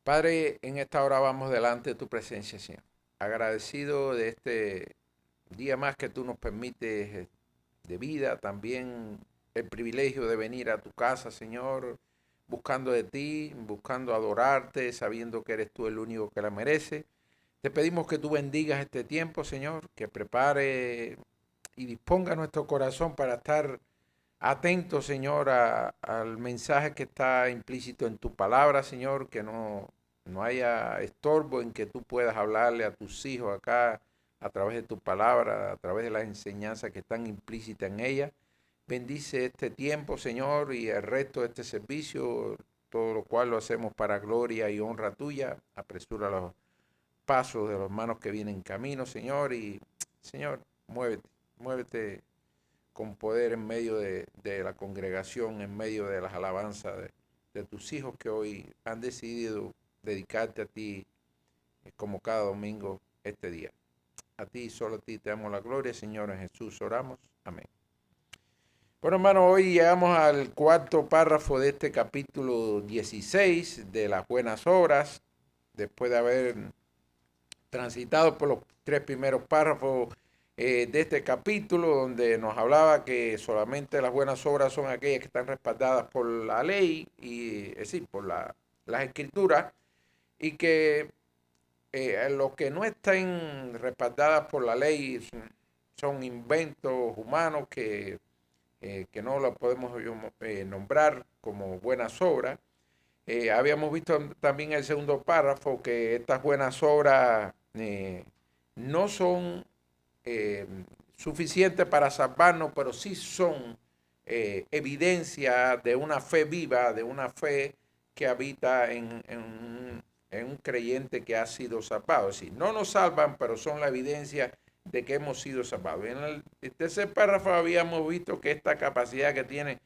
Padre, en esta hora vamos delante de tu presencia, Señor. Agradecido de este día más que tú nos permites de vida, también el privilegio de venir a tu casa, Señor, buscando de ti, buscando adorarte, sabiendo que eres tú el único que la merece. Te pedimos que tú bendigas este tiempo, Señor, que prepare y disponga nuestro corazón para estar atento, Señor, al mensaje que está implícito en tu palabra, Señor, que no haya estorbo en que tú puedas hablarle a tus hijos acá a través de tu palabra, a través de las enseñanzas que están implícitas en ella. Bendice este tiempo, Señor, y el resto de este servicio, todo lo cual lo hacemos para gloria y honra tuya. Apresura los pasos de los hermanos que vienen en camino, Señor, y Señor, muévete con poder en medio de la congregación, en medio de las alabanzas de tus hijos que hoy han decidido dedicarte a ti como cada domingo este día. A ti, solo a ti te damos la gloria, Señor, en Jesús oramos. Amén. Bueno, hermano, hoy llegamos al cuarto párrafo de este capítulo 16 de las buenas obras, después de haber transitado por los tres primeros párrafos de este capítulo, donde nos hablaba que solamente las buenas obras son aquellas que están respaldadas por la ley, y es decir, por las escrituras, y que los que no estén respaldadas por la ley son inventos humanos que no lo podemos nombrar como buenas obras. Habíamos visto también en el segundo párrafo que estas buenas obras no son eh, suficientes para salvarnos, pero sí son evidencia de una fe viva, de una fe que habita en un creyente que ha sido salvado. Es decir, no nos salvan, pero son la evidencia de que hemos sido salvados. En el tercer párrafo habíamos visto que esta capacidad que tienen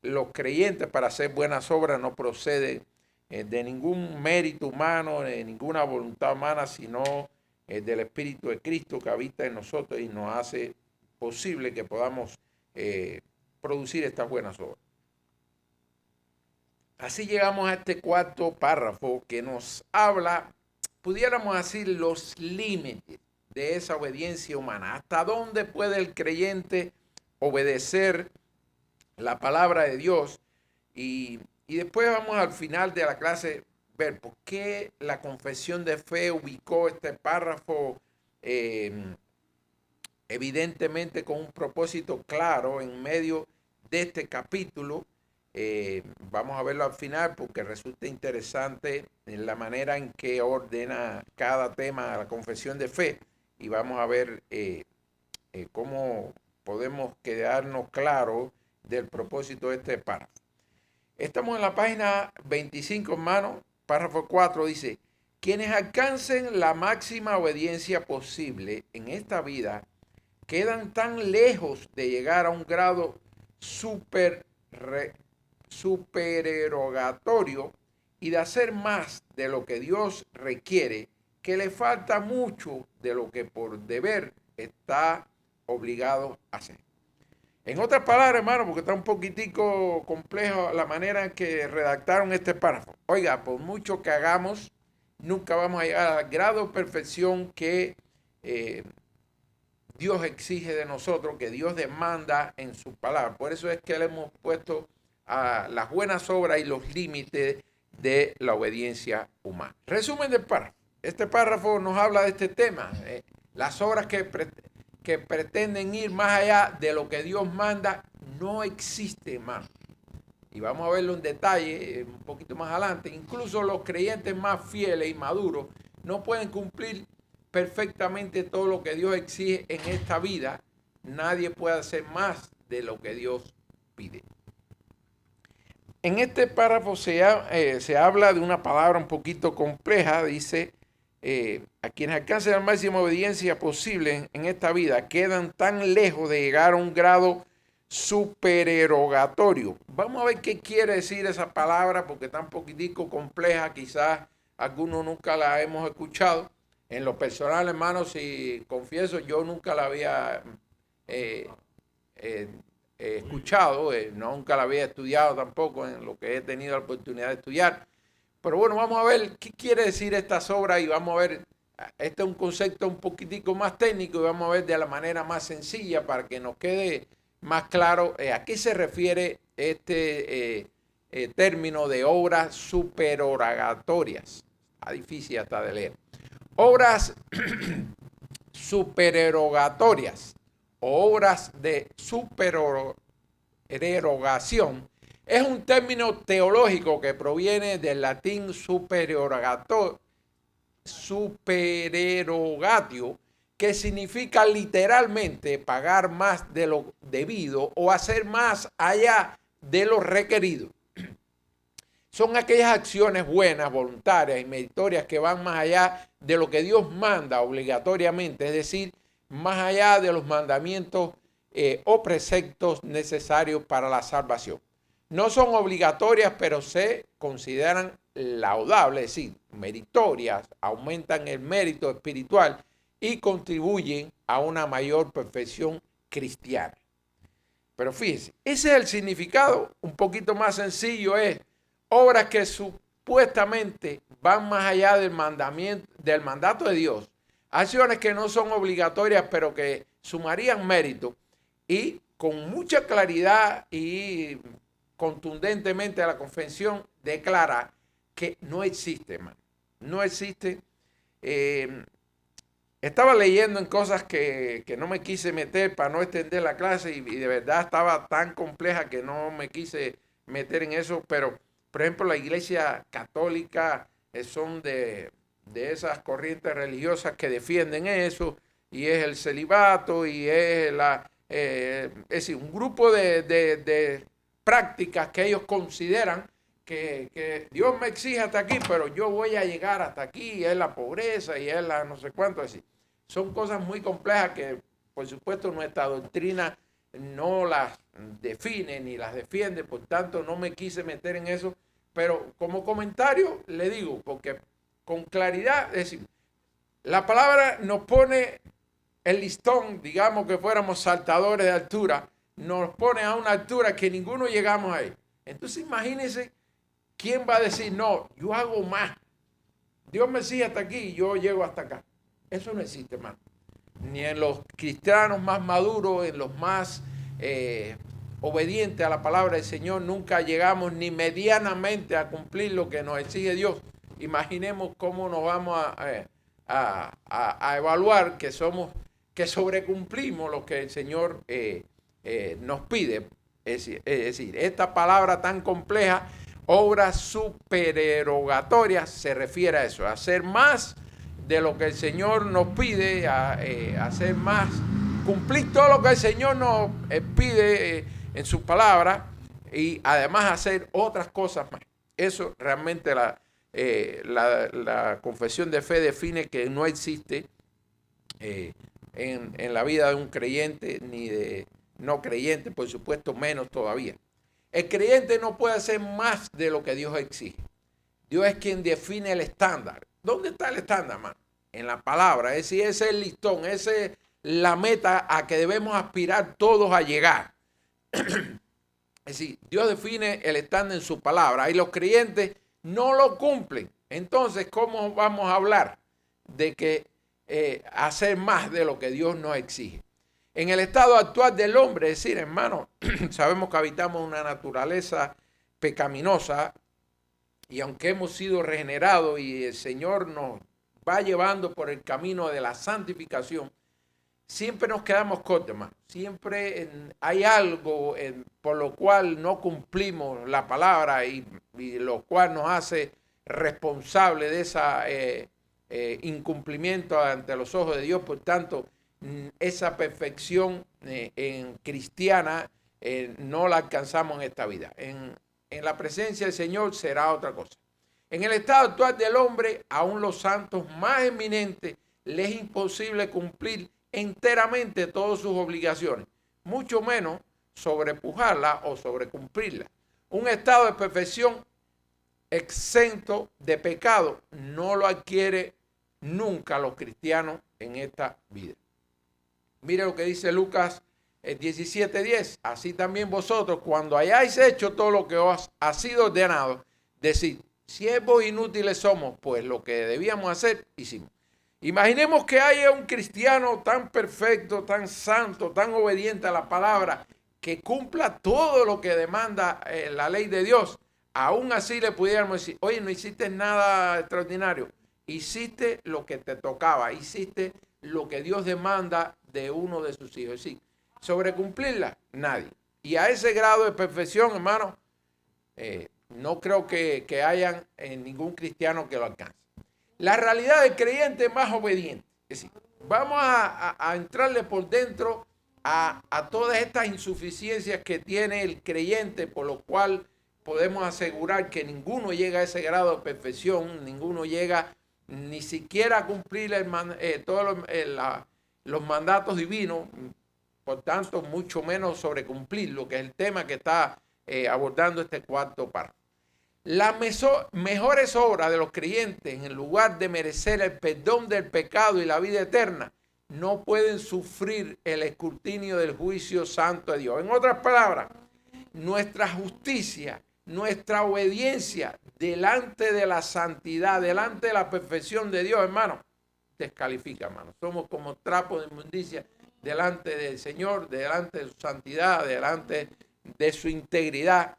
los creyentes para hacer buenas obras no procede de ningún mérito humano, de ninguna voluntad humana, sino del Espíritu de Cristo que habita en nosotros y nos hace posible que podamos producir estas buenas obras. Así llegamos a este cuarto párrafo que nos habla, pudiéramos decir, los límites de esa obediencia humana. ¿Hasta dónde puede el creyente obedecer la palabra de Dios? Y después vamos al final de la clase ver por qué la confesión de fe ubicó este párrafo eh, evidentemente con un propósito claro en medio de este capítulo. Vamos a verlo al final porque resulta interesante en la manera en que ordena cada tema la confesión de fe, y vamos a ver cómo podemos quedarnos claros del propósito de este párrafo. Estamos en la página 25, hermano. Párrafo 4 dice: quienes alcancen la máxima obediencia posible en esta vida quedan tan lejos de llegar a un grado supererogatorio y de hacer más de lo que Dios requiere, que le falta mucho de lo que por deber está obligado a hacer. En otras palabras, hermano, porque está un poquitico complejo la manera en que redactaron este párrafo. Oiga, por mucho que hagamos, nunca vamos a llegar al grado de perfección que Dios exige de nosotros, que Dios demanda en su palabra. Por eso es que le hemos puesto a las buenas obras y los límites de la obediencia humana. Resumen del párrafo. Este párrafo nos habla de este tema, las obras que pretenden ir más allá de lo que Dios manda no existen, hermano. Y vamos a verlo en detalle un poquito más adelante. Incluso los creyentes más fieles y maduros no pueden cumplir perfectamente todo lo que Dios exige en esta vida. Nadie puede hacer más de lo que Dios pide. En este párrafo se habla de una palabra un poquito compleja. Dice, a quienes alcancen la máxima obediencia posible en esta vida quedan tan lejos de llegar a un grado supererogatorio. Vamos a ver qué quiere decir esa palabra porque está un poquitico compleja. Quizás algunos nunca la hemos escuchado. En lo personal, hermano, si confieso, yo nunca la había eh, eh, escuchado, nunca la había estudiado tampoco en lo que he tenido la oportunidad de estudiar, Pero bueno, vamos a ver qué quiere decir estas obras y vamos a ver, este es un concepto un poquitico más técnico y vamos a ver de la manera más sencilla para que nos quede más claro a qué se refiere este término de obras supererogatorias. Está difícil hasta de leer. Obras supererogatorias o obras de supererogación es un término teológico que proviene del latín supererogatio, que significa literalmente pagar más de lo debido o hacer más allá de lo requerido. Son aquellas acciones buenas, voluntarias y meritorias que van más allá de lo que Dios manda obligatoriamente, es decir, más allá de los mandamientos o preceptos necesarios para la salvación. No son obligatorias, pero se consideran laudables, es decir, meritorias, aumentan el mérito espiritual y contribuyen a una mayor perfección cristiana. Pero fíjense, ese es el significado. Un poquito más sencillo es obras que supuestamente van más allá del mandato de Dios. Acciones que no son obligatorias, pero que sumarían mérito y con mucha claridad y contundentemente la confesión declara que no existe, hermano. No existe. Estaba leyendo en cosas que no me quise meter para no extender la clase y de verdad estaba tan compleja que no me quise meter en eso, pero por ejemplo la Iglesia Católica son de esas corrientes religiosas que defienden eso y es el celibato y es decir, un grupo de prácticas que ellos consideran que Dios me exige hasta aquí, pero yo voy a llegar hasta aquí, y es la pobreza y es la no sé cuánto. Así. Son cosas muy complejas que, por supuesto, nuestra doctrina no las define ni las defiende, por tanto, no me quise meter en eso, pero como comentario le digo, porque con claridad, es decir, la palabra nos pone el listón, digamos que fuéramos saltadores de altura, nos pone a una altura que ninguno llegamos ahí. Entonces imagínense quién va a decir, no, yo hago más. Dios me sigue hasta aquí y yo llego hasta acá. Eso no existe, hermano. Ni en los cristianos más maduros, en los más obedientes a la palabra del Señor, nunca llegamos ni medianamente a cumplir lo que nos exige Dios. Imaginemos cómo nos vamos a evaluar que sobrecumplimos lo que el Señor nos pide. Es decir, esta palabra tan compleja, obras supererogatorias, se refiere a eso, a hacer más de lo que el Señor nos pide, a hacer más, cumplir todo lo que el Señor nos pide en su palabra y además hacer otras cosas más. Eso realmente la confesión de fe define que no existe en la vida de un creyente ni de no creyente, por supuesto, menos todavía. El creyente no puede hacer más de lo que Dios exige. Dios es quien define el estándar. ¿Dónde está el estándar, hermano? En la palabra. Es decir, ese es el listón, esa es la meta a que debemos aspirar todos a llegar. Es decir, Dios define el estándar en su palabra y los creyentes no lo cumplen. Entonces, ¿cómo vamos a hablar de que hacer más de lo que Dios nos exige? En el estado actual del hombre, es decir, hermano, sabemos que habitamos una naturaleza pecaminosa y aunque hemos sido regenerados y el Señor nos va llevando por el camino de la santificación, siempre nos quedamos cortos, hermano. Siempre hay algo por lo cual no cumplimos la palabra y lo cual nos hace responsable de ese incumplimiento ante los ojos de Dios. Por tanto, esa perfección en cristiana no la alcanzamos en esta vida. En la presencia del Señor será otra cosa. En el estado actual del hombre, aún los santos más eminentes, les es imposible cumplir enteramente todas sus obligaciones, mucho menos sobrepujarla o sobrecumplirla. Un estado de perfección exento de pecado no lo adquiere nunca los cristianos en esta vida. Mire lo que dice Lucas 17:10. Así también vosotros, cuando hayáis hecho todo lo que os ha sido ordenado, decid, Siervos inútiles somos, pues lo que debíamos hacer, hicimos. Imaginemos que haya un cristiano tan perfecto, tan santo, tan obediente a la palabra, que cumpla todo lo que demanda la ley de Dios. Aún así le pudiéramos decir, oye, no hiciste nada extraordinario. Hiciste lo que te tocaba, hiciste lo que Dios demanda de uno de sus hijos. Es decir, sobre cumplirla, nadie. Y a ese grado de perfección, hermano, no creo que hayan ningún cristiano que lo alcance. La realidad del creyente es más obediente. Es decir, vamos a entrarle por dentro a todas estas insuficiencias que tiene el creyente, por lo cual podemos asegurar que ninguno llega a ese grado de perfección, ninguno llega ni siquiera a cumplir todos los mandatos divinos, por tanto, mucho menos sobre cumplir lo que es el tema que está abordando este cuarto párrafo. Las mejores obras de los creyentes, en lugar de merecer el perdón del pecado y la vida eterna, no pueden sufrir el escrutinio del juicio santo de Dios. En otras palabras, nuestra justicia, nuestra obediencia delante de la santidad, delante de la perfección de Dios, hermano, descalifica, hermano. Somos como trapos de inmundicia delante del Señor, delante de su santidad, delante de su integridad.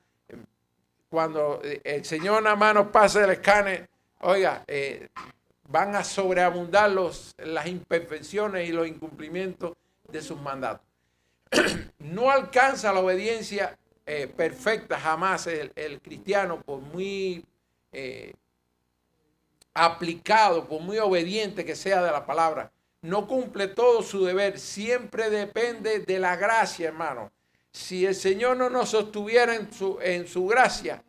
Cuando el Señor nada más nos pase el escáner, oiga, van a sobreabundar las imperfecciones y los incumplimientos de sus mandatos. No alcanza la obediencia perfecta jamás el cristiano, por muy aplicado, por muy obediente que sea de la palabra. No cumple todo su deber, siempre depende de la gracia, hermano. Si el Señor no nos sostuviera en su gracia,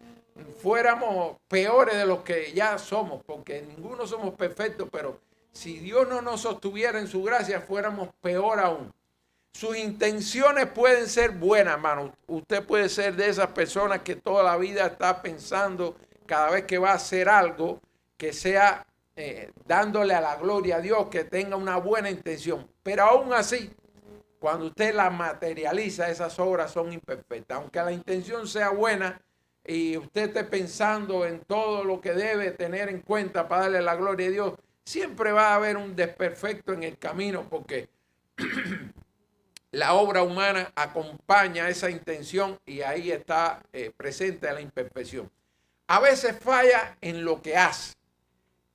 fuéramos peores de los que ya somos, porque ninguno somos perfectos, pero si Dios no nos sostuviera en su gracia, fuéramos peor aún. Sus intenciones pueden ser buenas, hermano. Usted puede ser de esas personas que toda la vida está pensando, cada vez que va a hacer algo, que sea dándole a la gloria a Dios, que tenga una buena intención. Pero aún así, cuando usted la materializa, esas obras son imperfectas. Aunque la intención sea buena y usted esté pensando en todo lo que debe tener en cuenta para darle la gloria a Dios, siempre va a haber un desperfecto en el camino, porque la obra humana acompaña esa intención y ahí está presente la imperfección. A veces falla en lo que hace,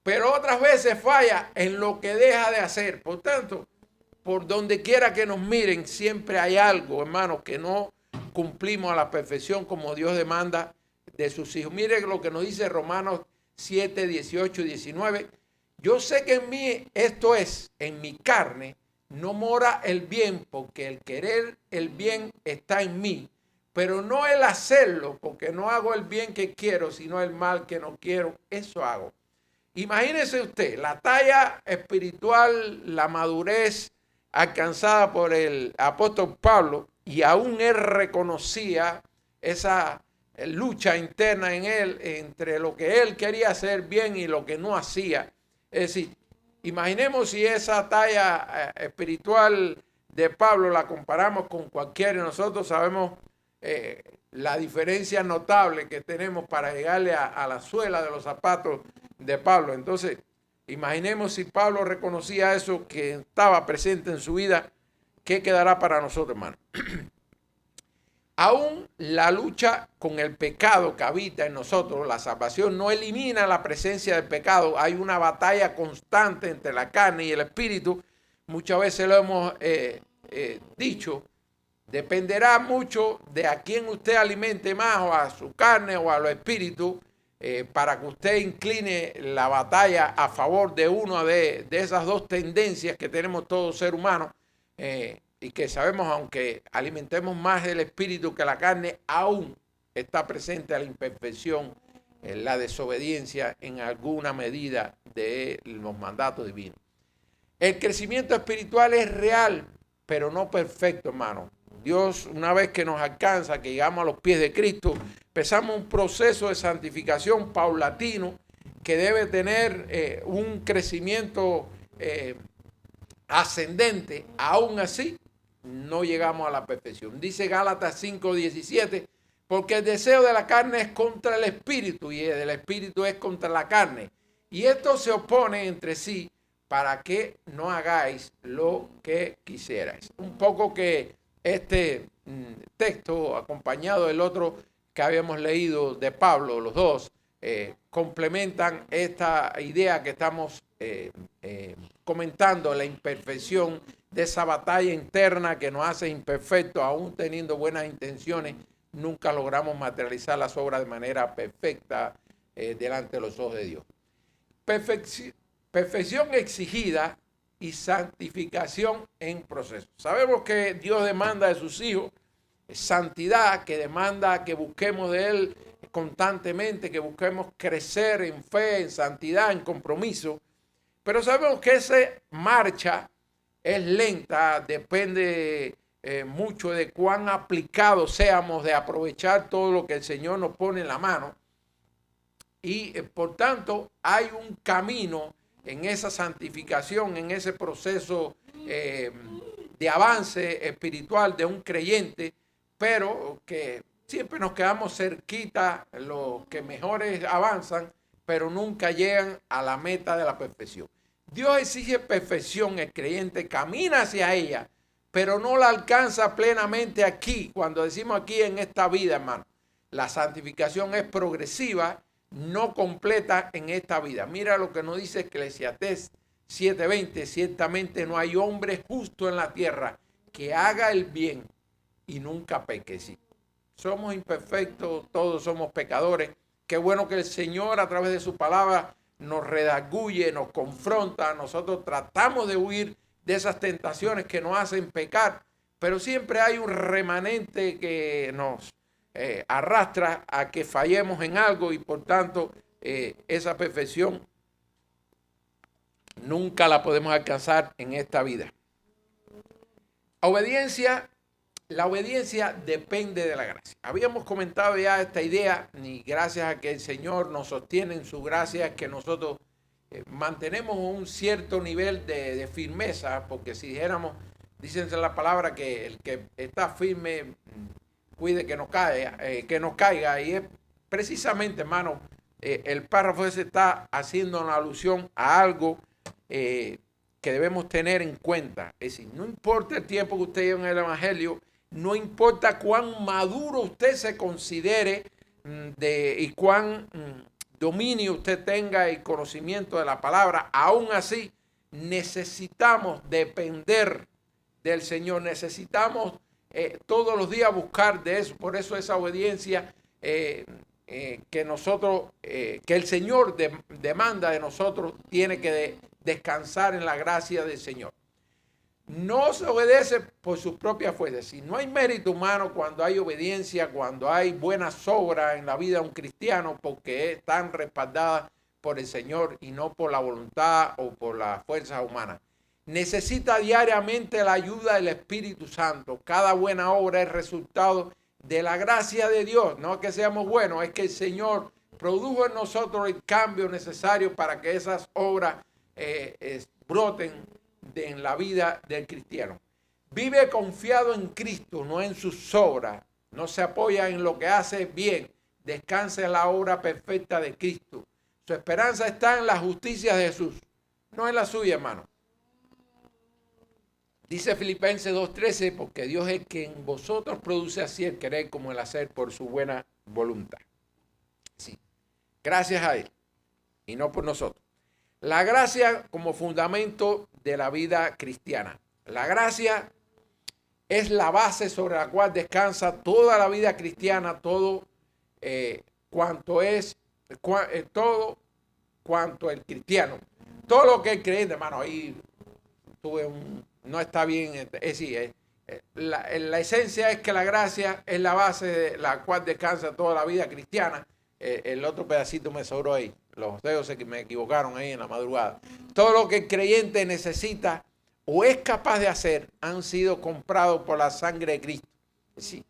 pero otras veces falla en lo que deja de hacer. Por tanto, por donde quiera que nos miren, siempre hay algo, hermanos, que no cumplimos a la perfección como Dios demanda de sus hijos. Mire lo que nos dice Romanos 7, 18 y 19. Yo sé que en mí, esto es, en mi carne, no mora el bien, porque el querer el bien está en mí, pero no el hacerlo, porque no hago el bien que quiero, sino el mal que no quiero, eso hago. Imagínese usted la talla espiritual, la madurez alcanzada por el apóstol Pablo, y aún él reconocía esa lucha interna en él entre lo que él quería hacer bien y lo que no hacía. Es decir, imaginemos si esa talla espiritual de Pablo la comparamos con cualquiera de nosotros, sabemos la diferencia notable que tenemos para llegarle a la suela de los zapatos de Pablo. Entonces, imaginemos si Pablo reconocía eso que estaba presente en su vida, ¿qué quedará para nosotros, hermano? Aún la lucha con el pecado que habita en nosotros, la salvación no elimina la presencia del pecado. Hay una batalla constante entre la carne y el espíritu. Muchas veces lo hemos dicho. Dependerá mucho de a quién usted alimente más, o a su carne o a los espíritus, para que usted incline la batalla a favor de una de esas dos tendencias que tenemos todo ser humano. Y que sabemos, aunque alimentemos más el espíritu que la carne, aún está presente la imperfección, la desobediencia en alguna medida de los mandatos divinos. El crecimiento espiritual es real, pero no perfecto, hermano. Dios, una vez que nos alcanza, que llegamos a los pies de Cristo, empezamos un proceso de santificación paulatino que debe tener un crecimiento ascendente. Aún así, no llegamos a la perfección. Dice Gálatas 5:17, Porque el deseo de la carne es contra el espíritu y el espíritu es contra la carne. Y estos se oponen entre sí para que no hagáis lo que quisierais. Un poco que este texto, acompañado del otro que habíamos leído de Pablo, los dos, complementan esta idea que estamos comentando, la imperfección de esa batalla interna que nos hace imperfectos, aún teniendo buenas intenciones. Nunca logramos materializar las obras de manera perfecta delante de los ojos de Dios. Perfección exigida y santificación en proceso. Sabemos que Dios demanda de sus hijos santidad, que demanda que busquemos de Él constantemente, que busquemos crecer en fe, en santidad, en compromiso. Pero sabemos que esa marcha es lenta, depende mucho de cuán aplicados seamos de aprovechar todo lo que el Señor nos pone en la mano. Y por tanto hay un camino en esa santificación, en ese proceso de avance espiritual de un creyente, pero que siempre nos quedamos cerquita, los que mejores avanzan, pero nunca llegan a la meta de la perfección. Dios exige perfección, el creyente camina hacia ella, pero no la alcanza plenamente aquí, cuando decimos aquí en esta vida, hermano. La santificación es progresiva, no completa en esta vida. Mira lo que nos dice Eclesiastés 7:20, ciertamente no hay hombre justo en la tierra que haga el bien y nunca peque. Sí, somos imperfectos, todos somos pecadores. Qué bueno que el Señor a través de su palabra nos redarguye, nos confronta. Nosotros tratamos de huir de esas tentaciones que nos hacen pecar, pero siempre hay un remanente que nos arrastra a que fallemos en algo y por tanto esa perfección nunca la podemos alcanzar en esta vida. La obediencia depende de la gracia. Habíamos comentado ya esta idea y gracias a que el Señor nos sostiene en su gracia es que nosotros mantenemos un cierto nivel de firmeza, porque si dijéramos, dicen en la palabra que el que está firme cuide que no caiga, y es precisamente, hermano, el párrafo ese está haciendo una alusión a algo que debemos tener en cuenta. Es decir, no importa el tiempo que usted lleve en el Evangelio, no importa cuán maduro usted se considere y cuán dominio usted tenga y conocimiento de la palabra, aún así necesitamos depender del Señor, necesitamos todos los días buscar de eso. Por eso esa obediencia que nosotros, que el Señor demanda de nosotros, tiene que descansar en la gracia del Señor. No se obedece por sus propias fuerzas. Si no hay mérito humano cuando hay obediencia, cuando hay buenas obras en la vida de un cristiano, porque están respaldadas por el Señor y no por la voluntad o por las fuerzas humanas. Necesita diariamente la ayuda del Espíritu Santo. Cada buena obra es resultado de la gracia de Dios. No es que seamos buenos, es que el Señor produjo en nosotros el cambio necesario para que esas obras broten en la vida del cristiano. Vive confiado en Cristo, no en sus obras. No se apoya en lo que hace bien. Descansa en la obra perfecta de Cristo. Su esperanza está en la justicia de Jesús, no en la suya, hermano. Dice Filipenses 2:13, porque Dios es quien en vosotros produce así el querer como el hacer por su buena voluntad. Sí, gracias a Él y no por nosotros. La gracia como fundamento de la vida cristiana. La gracia es la base sobre la cual descansa toda la vida cristiana, todo cuanto el cristiano. Todo lo que es creyente, hermano, ahí no está bien. La esencia es que la gracia es la base de la cual descansa toda la vida cristiana. El otro pedacito me sobró ahí. Los dedos me equivocaron ahí en la madrugada. Todo lo que el creyente necesita o es capaz de hacer han sido comprados por la sangre de Cristo. Sí.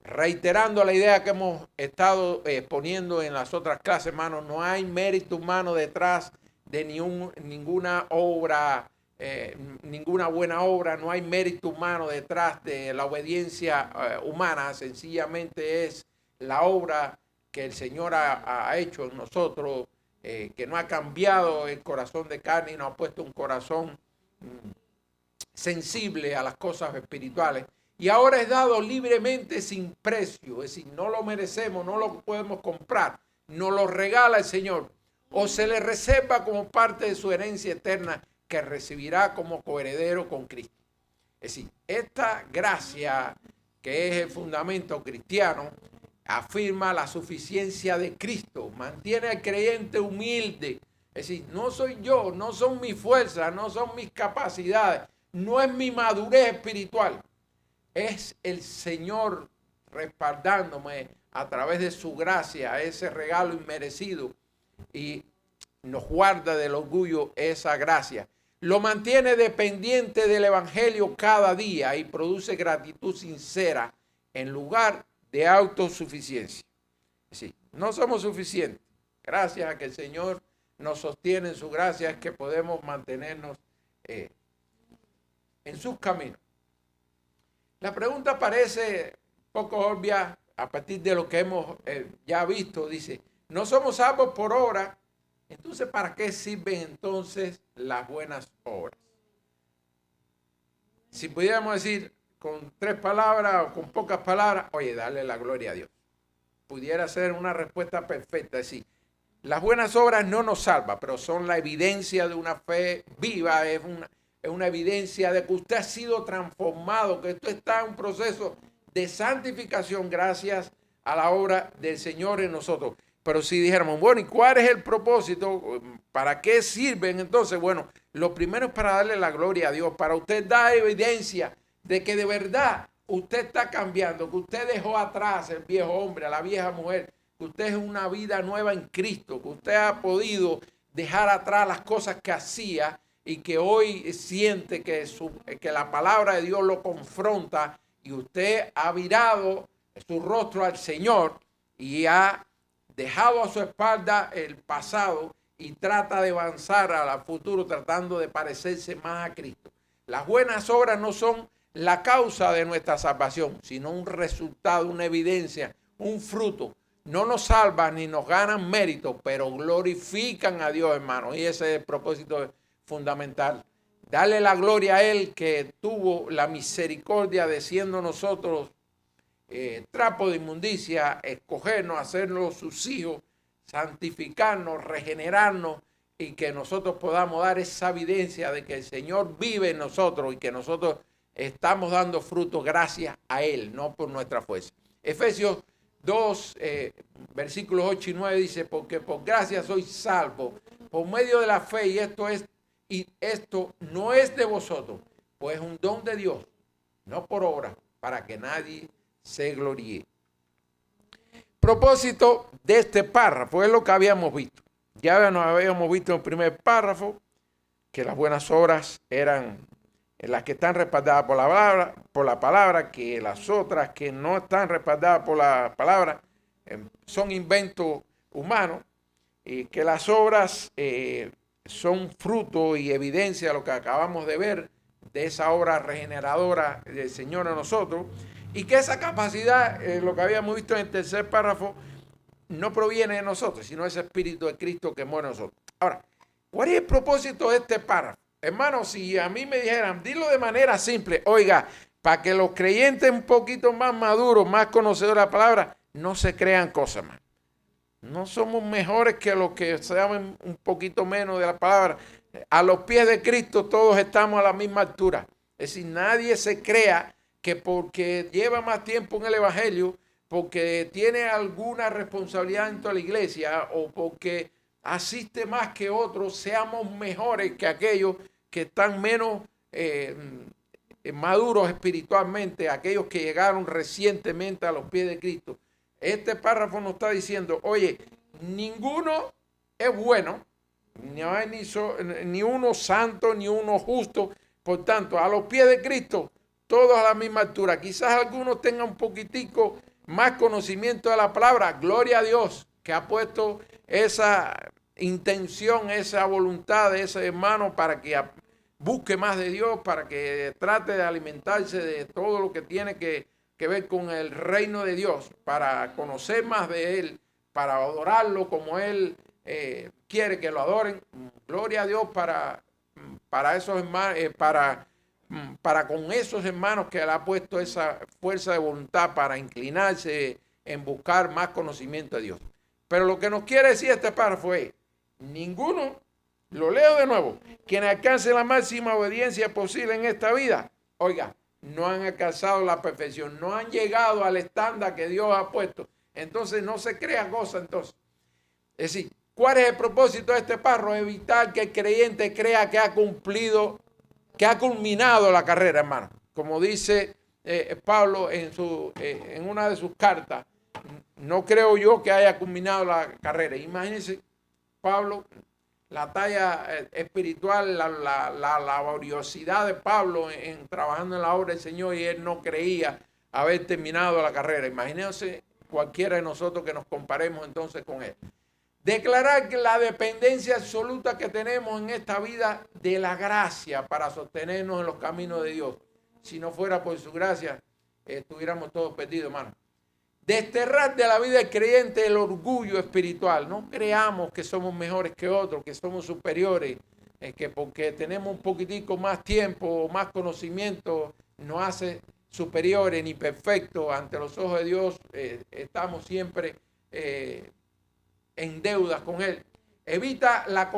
Reiterando la idea que hemos estado exponiendo en las otras clases, hermano, no hay mérito humano detrás de ninguna obra ninguna buena obra, no hay mérito humano detrás de la obediencia humana, sencillamente es la obra que el Señor ha hecho en nosotros, que no ha cambiado el corazón de carne y nos ha puesto un corazón sensible a las cosas espirituales. Y ahora es dado libremente sin precio, es decir, no lo merecemos, no lo podemos comprar, nos lo regala el Señor, o se le reserva como parte de su herencia eterna que recibirá como coheredero con Cristo. Es decir, esta gracia, que es el fundamento cristiano, afirma la suficiencia de Cristo, mantiene al creyente humilde. Es decir, no soy yo, no son mis fuerzas, no son mis capacidades, no es mi madurez espiritual. Es el Señor respaldándome a través de su gracia, ese regalo inmerecido, y nos guarda del orgullo esa gracia. Lo mantiene dependiente del Evangelio cada día y produce gratitud sincera en lugar de autosuficiencia. Es decir, no somos suficientes. Gracias a que el Señor nos sostiene en su gracia es que podemos mantenernos en sus caminos. La pregunta parece poco obvia a partir de lo que hemos ya visto. Dice, no somos salvos por obra, entonces ¿para qué sirven entonces las buenas obras? Si pudiéramos decir con 3 palabras o con pocas palabras, oye, darle la gloria a Dios. Pudiera ser una respuesta perfecta. Es decir, las buenas obras no nos salvan, pero son la evidencia de una fe viva, es una evidencia de que usted ha sido transformado, que usted está en un proceso de santificación gracias a la obra del Señor en nosotros. Pero si dijéramos, bueno, ¿y cuál es el propósito? ¿Para qué sirven? Entonces, bueno, lo primero es para darle la gloria a Dios, para usted dar evidencia de que de verdad usted está cambiando, que usted dejó atrás el viejo hombre, a la vieja mujer, que usted es una vida nueva en Cristo, que usted ha podido dejar atrás las cosas que hacía y que hoy siente que la palabra de Dios lo confronta y usted ha virado su rostro al Señor y ha dejado a su espalda el pasado y trata de avanzar al futuro tratando de parecerse más a Cristo. Las buenas obras no son la causa de nuestra salvación, sino un resultado, una evidencia, un fruto. No nos salvan ni nos ganan mérito, pero glorifican a Dios, hermano. Y ese es el propósito fundamental. Darle la gloria a Él que tuvo la misericordia de siendo nosotros trapo de inmundicia, escogernos, hacernos sus hijos, santificarnos, regenerarnos y que nosotros podamos dar esa evidencia de que el Señor vive en nosotros y que nosotros estamos dando fruto gracias a Él, no por nuestra fuerza. Efesios 2, versículos 8 y 9 dice, porque por gracia sois salvos por medio de la fe y esto no es de vosotros, pues es un don de Dios, no por obra, para que nadie se gloríe. Propósito de este párrafo es lo que habíamos visto. Ya nos habíamos visto en el primer párrafo que las buenas obras eran las que están respaldadas por la palabra, que las otras que no están respaldadas por la palabra son inventos humanos, y que las obras son fruto y evidencia de lo que acabamos de ver, de esa obra regeneradora del Señor en nosotros, y que esa capacidad, lo que habíamos visto en el tercer párrafo, no proviene de nosotros, sino ese Espíritu de Cristo que muere en nosotros. Ahora, ¿cuál es el propósito de este párrafo? Hermano, si a mí me dijeran, dilo de manera simple, oiga, para que los creyentes un poquito más maduros, más conocedores de la palabra, no se crean cosas más. No somos mejores que los que saben un poquito menos de la palabra. A los pies de Cristo todos estamos a la misma altura. Es decir, nadie se crea que porque lleva más tiempo en el Evangelio, porque tiene alguna responsabilidad dentro de la iglesia o porque asiste más que otros, seamos mejores que aquellos que están menos maduros espiritualmente, aquellos que llegaron recientemente a los pies de Cristo. Este párrafo nos está diciendo, oye, ninguno es bueno, no hay ni uno santo, ni uno justo. Por tanto, a los pies de Cristo, todos a la misma altura. Quizás algunos tengan un poquitico más conocimiento de la palabra. Gloria a Dios que ha puesto esa intención, esa voluntad de ese hermano para que busque más de Dios, para que trate de alimentarse de todo lo que tiene que ver con el reino de Dios, para conocer más de Él, para adorarlo como Él quiere que lo adoren. Gloria a Dios para esos hermanos, para con esos hermanos que Él ha puesto esa fuerza de voluntad para inclinarse en buscar más conocimiento de Dios. Pero lo que nos quiere decir este párrafo es: ninguno, lo leo de nuevo, quien alcance la máxima obediencia posible en esta vida, oiga, no han alcanzado la perfección, no han llegado al estándar que Dios ha puesto. Entonces no se crea cosa entonces. Es decir, ¿cuál es el propósito de este párrafo? Evitar que el creyente crea que ha cumplido, que ha culminado la carrera, hermano. Como dice Pablo en una de sus cartas, no creo yo que haya culminado la carrera. Imagínense, Pablo, la talla espiritual, la laboriosidad de Pablo en trabajando en la obra del Señor, y él no creía haber terminado la carrera. Imagínense cualquiera de nosotros que nos comparemos entonces con él. Declarar que la dependencia absoluta que tenemos en esta vida de la gracia para sostenernos en los caminos de Dios. Si no fuera por su gracia, estuviéramos todos perdidos, hermano. Desterrar de la vida del creyente el orgullo espiritual. No creamos que somos mejores que otros, que somos superiores, que porque tenemos un poquitico más tiempo o más conocimiento nos hace superiores ni perfectos ante los ojos de Dios. Estamos siempre en deudas con Él. Evitar la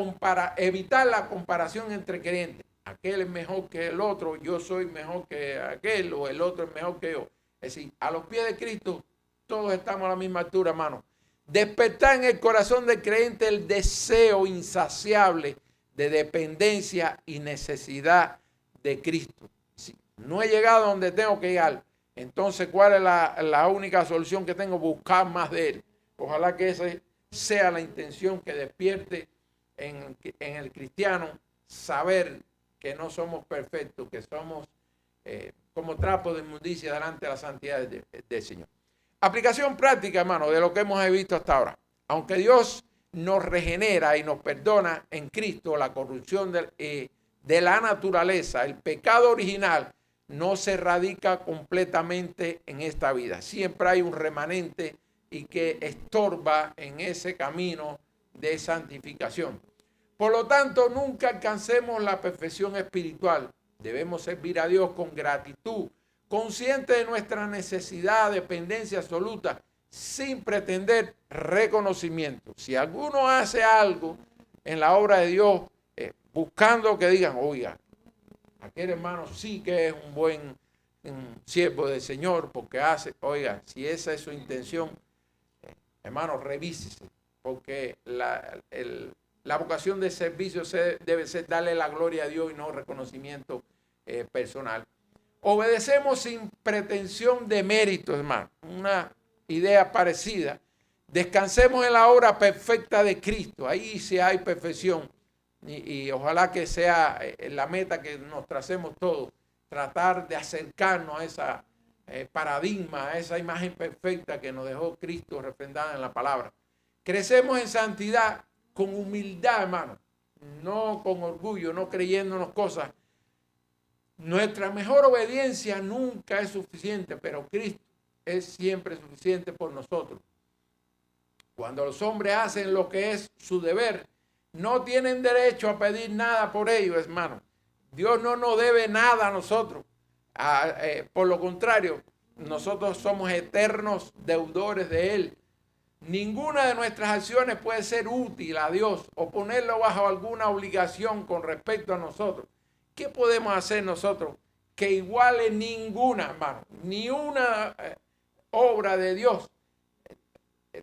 comparación entre creyentes. Aquel es mejor que el otro, yo soy mejor que aquel, o el otro es mejor que yo. Es decir, a los pies de Cristo todos estamos a la misma altura, hermano. Despertar en el corazón del creyente el deseo insaciable de dependencia y necesidad de Cristo. Si no he llegado a donde tengo que llegar, entonces ¿cuál es la única solución que tengo? Buscar más de Él. Ojalá que esa sea la intención que despierte en el cristiano, saber que no somos perfectos, que somos como trapos de inmundicia delante de la santidad del Señor. Aplicación práctica, hermano, de lo que hemos visto hasta ahora. Aunque Dios nos regenera y nos perdona en Cristo la corrupción de la naturaleza, el pecado original no se radica completamente en esta vida. Siempre hay un remanente y que estorba en ese camino de santificación. Por lo tanto, nunca alcancemos la perfección espiritual. Debemos servir a Dios con gratitud, consciente de nuestra necesidad, dependencia absoluta, sin pretender reconocimiento. Si alguno hace algo en la obra de Dios, buscando que digan, oiga, aquel hermano sí que es un buen siervo del Señor porque hace, oiga, si esa es su intención, hermano, revísese, porque la vocación de servicio debe ser darle la gloria a Dios y no reconocimiento personal. Obedecemos sin pretensión de mérito, hermano. Una idea parecida. Descansemos en la obra perfecta de Cristo. Ahí sí hay perfección. Y ojalá que sea la meta que nos tracemos todos. Tratar de acercarnos a esa paradigma, a esa imagen perfecta que nos dejó Cristo refrendada en la palabra. Crecemos en santidad con humildad, hermano. No con orgullo, no creyéndonos cosas. Nuestra mejor obediencia nunca es suficiente, pero Cristo es siempre suficiente por nosotros. Cuando los hombres hacen lo que es su deber, no tienen derecho a pedir nada por ello, hermano. Dios no nos debe nada a nosotros. Por lo contrario, nosotros somos eternos deudores de Él. Ninguna de nuestras acciones puede ser útil a Dios o ponerlo bajo alguna obligación con respecto a nosotros. ¿Qué podemos hacer nosotros que iguale ninguna, hermano? Ni una obra de Dios,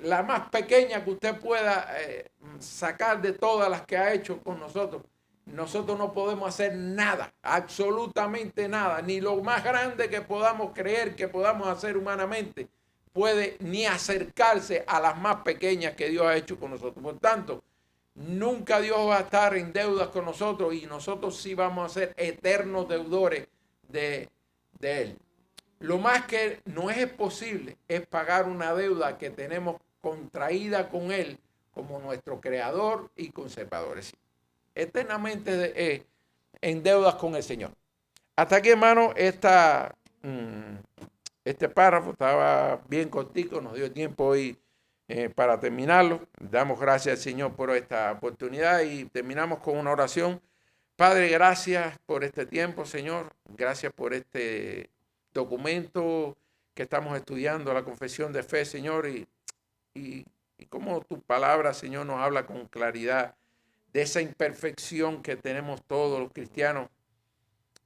la más pequeña que usted pueda sacar de todas las que ha hecho con nosotros. Nosotros no podemos hacer nada, absolutamente nada. Ni lo más grande que podamos creer que podamos hacer humanamente puede ni acercarse a las más pequeñas que Dios ha hecho con nosotros. Por tanto, nunca Dios va a estar en deudas con nosotros y nosotros sí vamos a ser eternos deudores de Él. Lo más que no es posible es pagar una deuda que tenemos contraída con Él como nuestro creador y conservador. Eternamente en deudas con el Señor. Hasta aquí, hermano, este párrafo estaba bien cortico, nos dio tiempo hoy para terminarlo. Damos gracias al Señor por esta oportunidad y terminamos con una oración. Padre, gracias por este tiempo, Señor. Gracias por este documento que estamos estudiando, la confesión de fe, Señor, y cómo tu palabra, Señor, nos habla con claridad de esa imperfección que tenemos todos los cristianos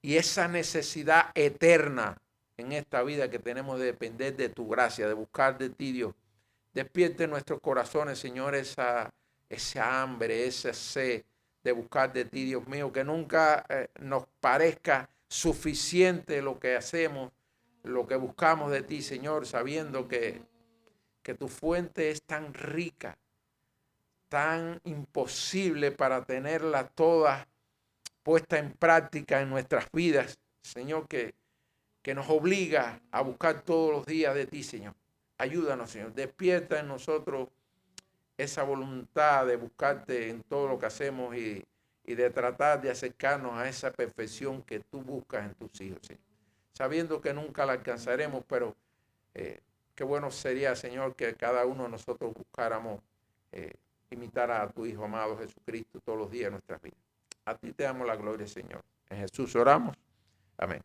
y esa necesidad eterna en esta vida que tenemos de depender de tu gracia, de buscar de ti, Dios. Despierte en nuestros corazones, Señor, esa hambre, esa sed de buscar de ti, Dios mío, que nunca nos parezca suficiente lo que hacemos, lo que buscamos de ti, Señor, sabiendo que tu fuente es tan rica, tan imposible para tenerla toda puesta en práctica en nuestras vidas, Señor, que nos obliga a buscar todos los días de ti, Señor. Ayúdanos, Señor. Despierta en nosotros esa voluntad de buscarte en todo lo que hacemos y de tratar de acercarnos a esa perfección que tú buscas en tus hijos, Señor. Sabiendo que nunca la alcanzaremos, pero qué bueno sería, Señor, que cada uno de nosotros buscáramos imitar a tu Hijo amado Jesucristo todos los días de nuestras vidas. A ti te damos la gloria, Señor. En Jesús oramos. Amén.